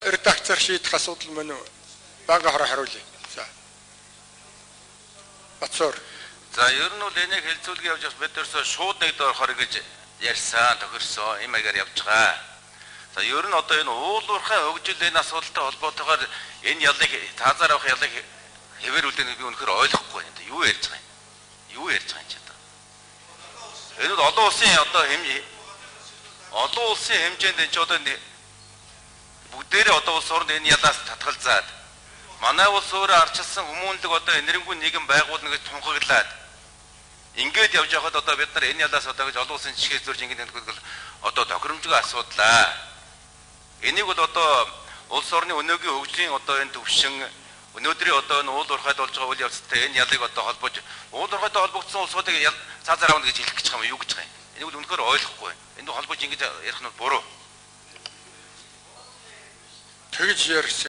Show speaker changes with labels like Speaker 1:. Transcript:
Speaker 1: редактор шийдэх асуудал мөн бага хороо хариулъя. За. Бацуур.
Speaker 2: За ер нь бол энийг хэлцүүлгээ явж бас бид ерөөсөө шууд нэгд орохоор гэж ярьсан, тохирсон юм агаар явж байгаа. За ер нь одоо энэ уулуурхай хөгжил энэ асуудалтай холбоотойгоор энэ ялыг таазаар авах ялыг хэвээрүүлдэг би үнэхээр ойлгохгүй байна. Юу ярьж байгаа юм? Юу ярьж байгаа юм ч одоо. Энэ бол олон улсын хэмжээнд энэ ч одоо бүгдээрээ одоо улс орнд энэ ялаас татгалзаад манай улс өөрөө арчилсан хүмүүнлэг одоо энэрэнгүй нийгэм байгуулна гэж тунхаглаад ингээд явж байхад одоо бид нар энэ ялаас одоо гэж олон улсын жишгээс зурж ингээд нэгдвэл одоо тохиромжтой асуудлаа. Энийг бол одоо улс орны өнөөгийн хөгжлийн одоо энэ төвшин өнөөдрийн одоо энэ уул уурхайд болж байгаа үйл явцтай энэ ялыг одоо холбож уул уурхайд холбогдсон улсуудыг цаазаар авна гэж хэлэх гэж байгаа юм юу гэж байгаа юм. Энийг бол үнэхээр ойлгохгүй байна. Энд холбож ингэж ярих нь буруу.
Speaker 1: Тэгж ярьсан.